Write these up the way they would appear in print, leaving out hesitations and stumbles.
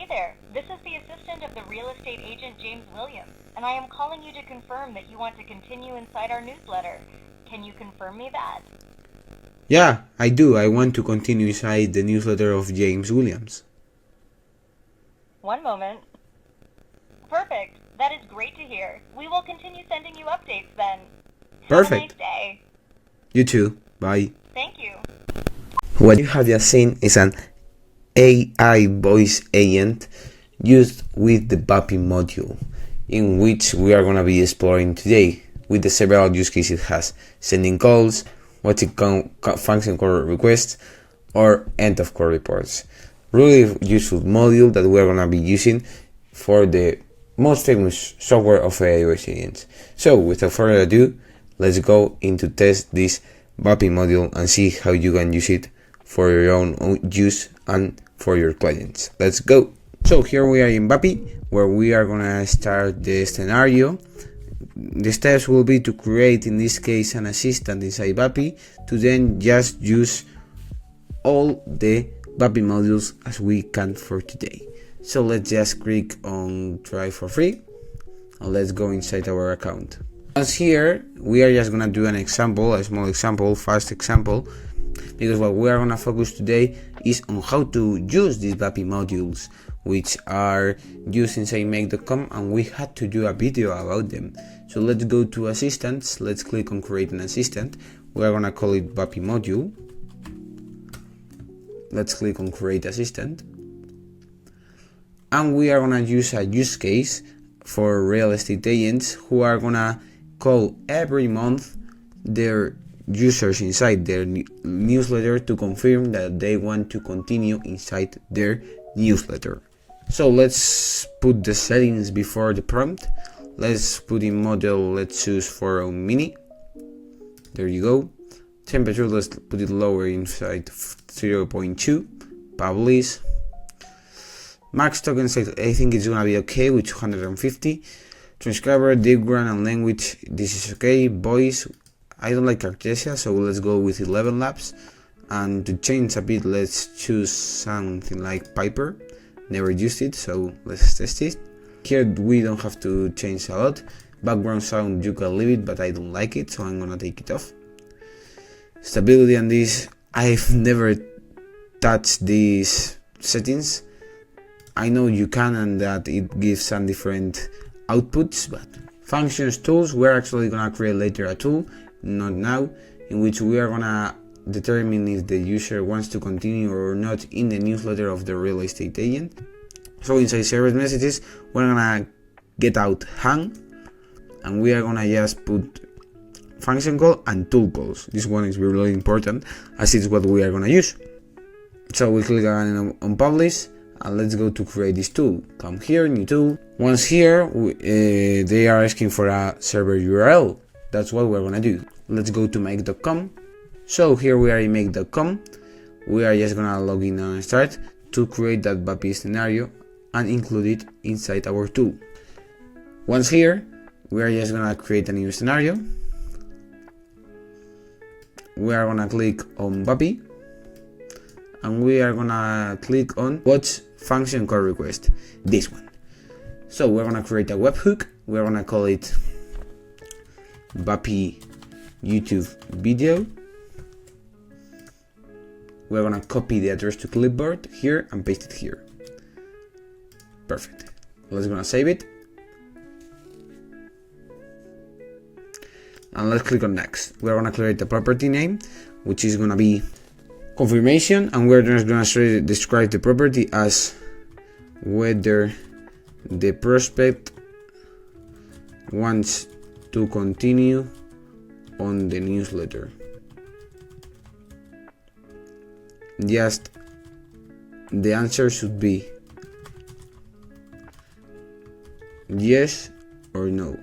there, this is the assistant of the real estate agent James Williams, and I am calling you to confirm that you want to continue inside our newsletter. Can you confirm me that? Yeah, I do. I want to continue inside the newsletter of James Williams. One moment. Perfect. That is great to hear. We will continue sending you updates then. Perfect. Have a nice day. You too. Bye. Thank you. What you have just seen is an AI voice agent used with the Vapi module, in which we are going to be exploring today with the several use cases it has: sending calls, watching function call requests, or end of call reports. Really useful module that we are going to be using for the most famous software of AI voice agents. So without further ado, let's go into test this Vapi module and see how you can use it for your own use and for your clients. Let's go. So here we are in Vapi, where we are gonna start the scenario. The steps will be to create, in this case, an assistant inside Vapi, to then just use all the Vapi modules as we can for today. So let's just click on try for free and let's go inside our account. Once here, we are just gonna do an example, a small example, fast example, because what we are gonna focus today is on how to use these Vapi modules, which are used inside make.com, and we had to do a video about them. So let's go to assistants. Let's click on create an assistant. We are gonna call it Vapi module. Let's click on create assistant, and we are gonna use a use case for real estate agents who are gonna call every month their users inside their newsletter to confirm that they want to continue inside their newsletter. So let's put the settings before the prompt. Let's put in model, let's choose for a mini. There you go. Temperature, let's put it lower inside 0.2. Publish. Max token size, I think it's gonna be okay with 250. Transcriber, diagram and language, this is okay. Voice, I don't like Artesia, so let's go with 11 laps. And to change a bit, let's choose something like Piper. Never used it, so let's test it. Here we don't have to change a lot. Background sound, you can leave it, but I don't like it, so I'm gonna take it off. Stability and this, I've never touched these settings. I know you can and that it gives some different outputs, but functions, tools, we're actually gonna create later a tool, not now, in which we are gonna determine if the user wants to continue or not in the newsletter of the real estate agent. So inside service messages, we're gonna get out hang, and we are gonna just put function call and tool calls. This one is really important as it's what we are gonna use. So we click on publish, and let's go to create this tool. Come here, new tool. Once here, they are asking for a server URL. That's what we're gonna do. Let's go to make.com. So here we are in make.com. We are just gonna log in and start to create that Vapi scenario and include it inside our tool. Once here, we are just gonna create a new scenario. We are gonna click on Vapi, and we are gonna click on watch function call request, this one. So we're gonna create a webhook. We're gonna call it Vapi YouTube video. We're gonna copy the address to clipboard here and paste it here. Perfect. Let's gonna save it. And let's click on next. We're gonna create a property name, which is gonna be confirmation, and we're just gonna describe the property as whether the prospect wants to continue on the newsletter. Just the answer should be yes or no.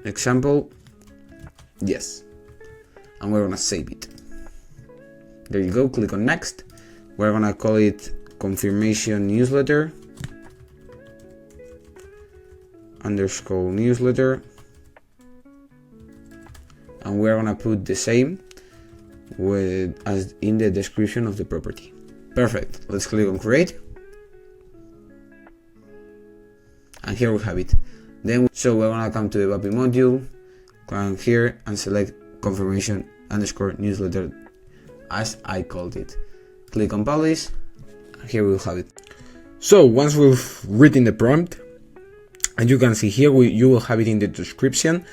Example, yes, and we're gonna save it. There you go. Click on next. We're gonna call it confirmation newsletter _ newsletter, and we're gonna put the same as in the description of the property. Perfect. Let's click on create. And here we have it. So we're gonna come to the Vapi module, click here and select confirmation underscore newsletter as I called it. Click on publish, and here we'll have it. So once we've written the prompt, and you can see here you will have it in the description,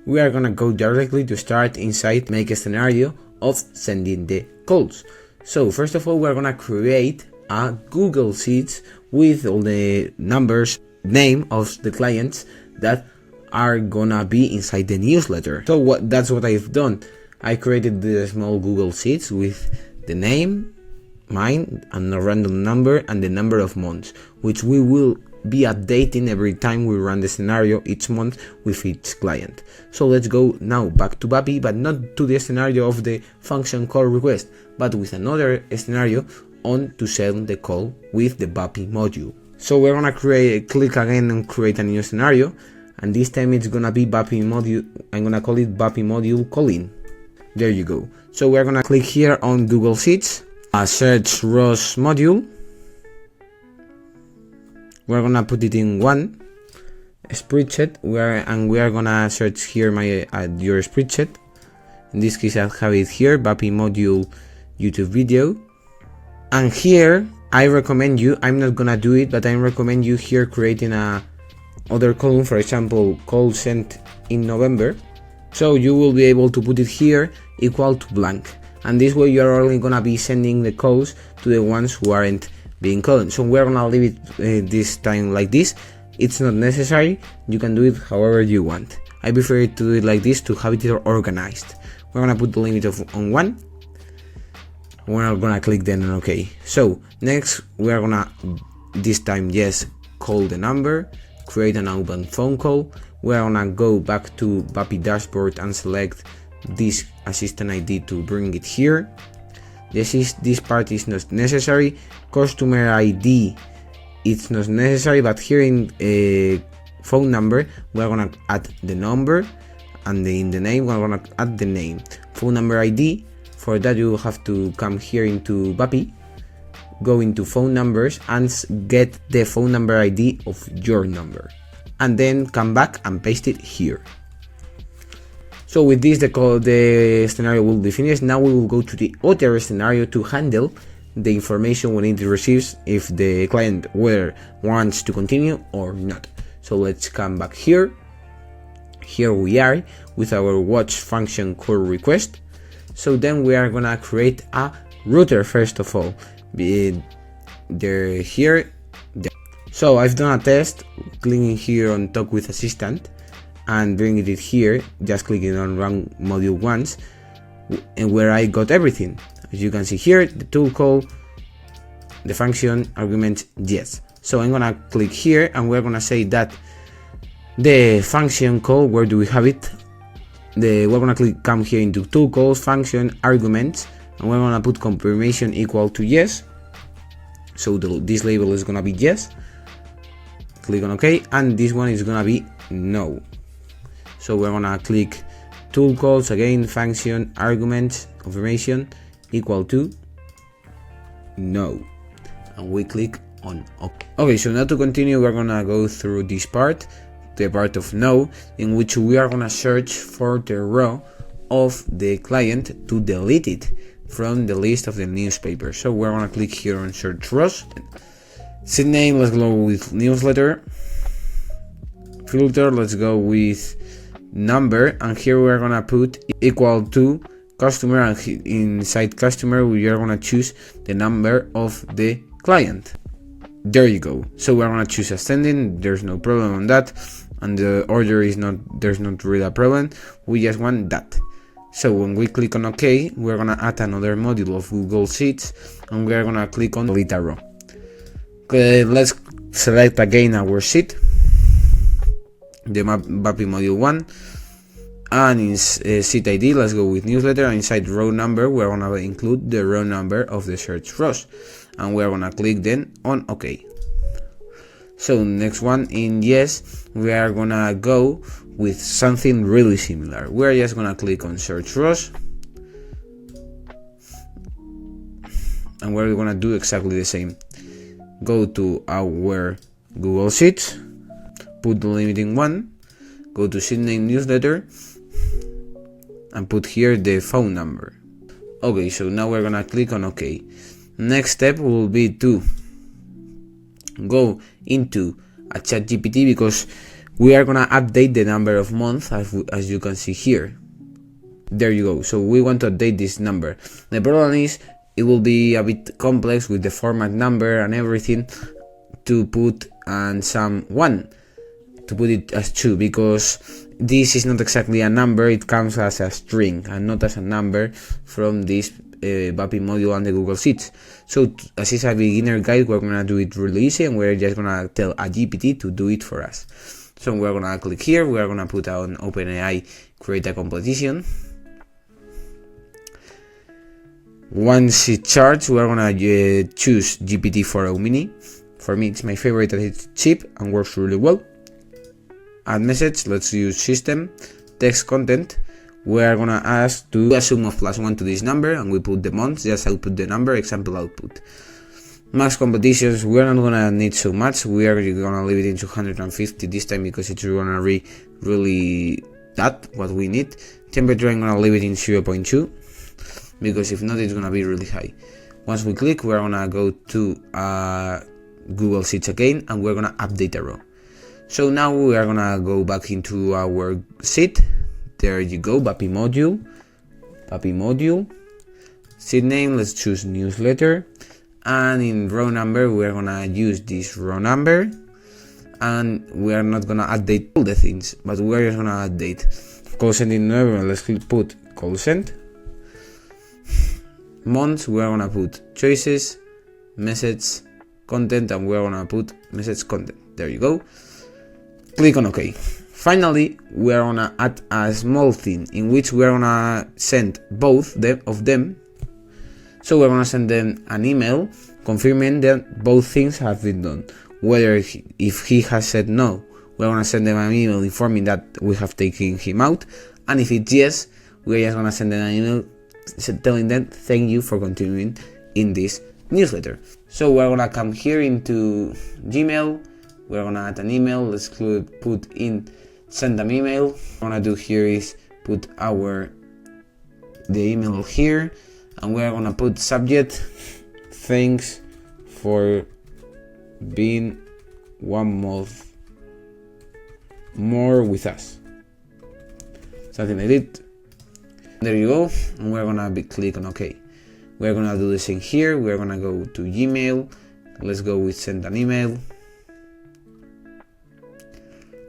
we are gonna go directly to start inside make a scenario of sending the calls. So first of all, we're gonna create a Google Sheets with all the numbers, name of the clients that are gonna be inside the newsletter. So that's what I've done. I created the small Google Sheets with the name, mine, and a random number and the number of months, which we will be updating every time we run the scenario each month with each client. So let's go now back to Vapi, but not to the scenario of the function call request, but with another scenario on to send the call with the Vapi module. So we're gonna click again and create a new scenario, and this time it's gonna be Vapi module. I'm gonna call it Vapi module calling. There you go. So we're gonna click here on Google Sheets, search Ross module. We're gonna put it in one spreadsheet, and we are gonna search here your spreadsheet. In this case, I'll have it here, Vapi module YouTube video. And here, I recommend you, I'm not gonna do it, but I recommend you here creating a other column, for example, call sent in November. So you will be able to put it here equal to blank. And this way you're only gonna be sending the calls to the ones who aren't being called. So we're gonna leave it this time like this. It's not necessary. You can do it however you want. I prefer to do it like this to have it organized. We're gonna put the limit on 1. We're gonna click then on OK. So next we're gonna this time call the number, create an outbound phone call. We're gonna go back to Vapi dashboard and select this assistant ID to bring it here. This part is not necessary. Customer ID, it's not necessary, but here in phone number, we're gonna add the number, and in the name, we're gonna add the name. Phone number ID, for that you have to come here into Vapi, go into phone numbers and get the phone number ID of your number, and then come back and paste it here. So with this, the scenario will be finished. Now we will go to the other scenario to handle the information when it receives if the client wants to continue or not. So let's come back here. Here we are with our watch function call request. So then we are gonna create a router first of all. So I've done a test, clicking here on talk with assistant and bringing it here, just clicking on run module once, and where I got everything. As you can see here, the tool call, the function argument, yes. So I'm gonna click here and we're gonna say that the function call, where do we have it? We're gonna come here into tool calls, function, arguments, and we're gonna put confirmation equal to yes. So this label is gonna be yes. Click on OK, and this one is gonna be no. So we're gonna click tool calls again, function, arguments, confirmation equal to no, and we click on OK. Okay, so now to continue, we're gonna go through this part, the part of no, in which we are gonna search for the row of the client to delete it from the list of the newspaper. So we're gonna click here on search rows. Seed name, let's go with newsletter. Filter, let's go with number, and here we're gonna put equal to customer, and inside customer we are gonna choose the number of the client. There you go. So we're gonna choose ascending, there's no problem on that, and the order is not, there's not really a problem, we just want that. So when we click on OK, we're gonna add another module of Google Sheets, and we're gonna click on delete a row. Okay, let's select again our sheet, the Vapi module 1, and in sheet ID, let's go with newsletter, and inside row number, we're gonna include the row number of the search rows, and we're gonna click then on OK. So next one, in yes, we are gonna go with something really similar. We're just gonna click on search rows, and we're gonna do exactly the same. Go to our Google Sheets, put the limiting one, go to sheet name newsletter, and put here the phone number. Okay, so now we're gonna click on OK. Next step will be to go into a ChatGPT, because we are gonna update the number of months as you can see here. There you go. So we want to update this number. The problem is it will be a bit complex with the format number and everything to put and some 1 to put it as 2, because this is not exactly a number, it comes as a string and not as a number from this Vapi module and the Google Sheets. So as is a beginner guide, we're gonna do it really easy, and we're just gonna tell a GPT to do it for us. So we're gonna click here, we're gonna put on OpenAI create a composition. Once it charts, we're gonna choose GPT-4o Mini. For me, it's my favorite, and it's cheap and works really well. Add message, let's use system. Text content, we are gonna ask to do a sum of +1 to this number, and we put the months, just output the number, example output. Max competitions, we're not gonna need so much, we are gonna leave it in 250 this time, because it's gonna really that what we need. Temperature, I'm gonna leave it in 0.2, because if not, it's gonna be really high. Once we click, we're gonna go to Google Sheets again, and we're gonna update a row. So now we are gonna go back into our sheet. There you go, Vapi Module. Sheet name, let's choose newsletter, and in row number we're gonna use this row number, and we are not gonna update all the things, but we're just gonna update call send in November. Let's put call send. Months, we're gonna put choices, message, content, and we're gonna put message content. There you go. Click on OK. Finally, we're gonna add a small thing in which we're gonna send both of them. So we're gonna send them an email confirming that both things have been done. Whether if he has said no, we're gonna send them an email informing that we have taken him out, and if it's yes, we're just gonna send them an email telling them thank you for continuing in this newsletter. So we're gonna come here into Gmail, we're gonna add an email, let's put in send an email. What we're gonna do here is put the email here, and we're gonna put subject, thanks for being 1 month more with us, something like that. There you go, and we're gonna click on OK. We're gonna do the same here, we're gonna go to Gmail, let's go with send an email.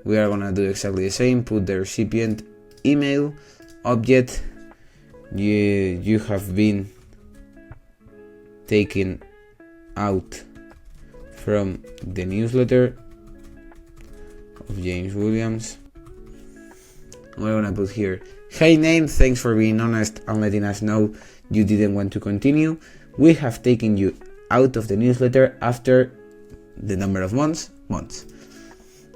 We are gonna do exactly the same, put the recipient email, object, you have been taken out from the newsletter of James Williams. We're gonna put here, hey name, thanks for being honest and letting us know you didn't want to continue. We have taken you out of the newsletter after the number of months.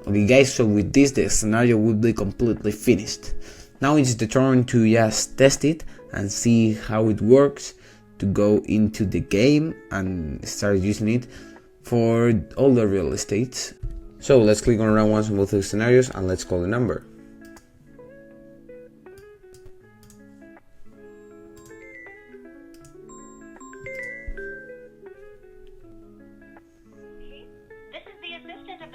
Okay guys, so with this the scenario would be completely finished. Now it's the turn to just test it and see how it works, to go into the game and start using it for all the real estates. So let's click on run once on both of the scenarios, and let's call the number.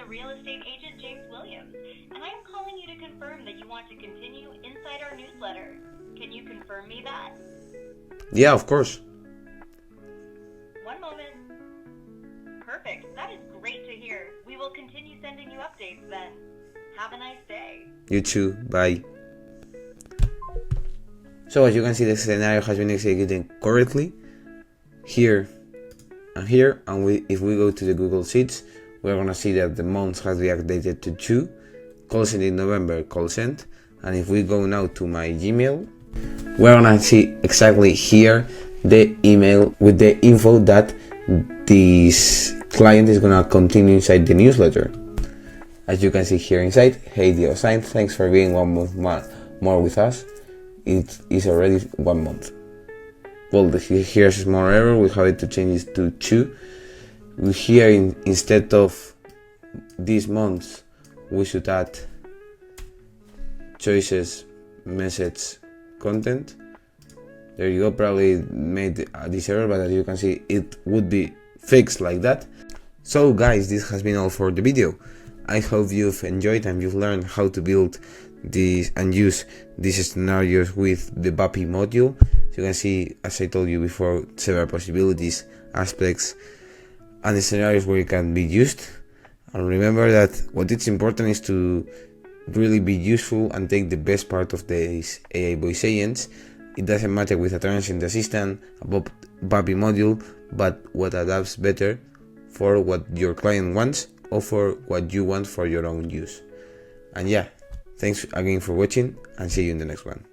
Real estate agent James Williams, and I am calling you to confirm that you want to continue inside our newsletter. Can you confirm me that? Yeah, of course. One moment. Perfect. That is great to hear. We will continue sending you updates then. Have a nice day. You too. Bye. So as you can see, the scenario has been executed correctly here and here, and if we go to the Google Sheets, we're gonna see that the months has been updated to 2, call sent in November, call sent, and if we go now to my Gmail, we're gonna see exactly here the email with the info that this client is gonna continue inside the newsletter. As you can see here inside, hey dear sign, thanks for being 1 month more with us. It is already 1 month. well, here's a small error. We have to change it to 2. Here, instead of this month, we should add choices, message, content. There you go. Probably made this error, but as you can see, it would be fixed like that. So guys, this has been all for the video. I hope you've enjoyed and you've learned how to build these and use these scenarios with the Vapi module. You can see, as I told you before, several possibilities, aspects, and the scenarios where it can be used. And remember that what is important is to really be useful and take the best part of these AI voice agents. It doesn't matter with a transient assistant, a Vapi module, but what adapts better for what your client wants or for what you want for your own use. And yeah, thanks again for watching, and see you in the next one.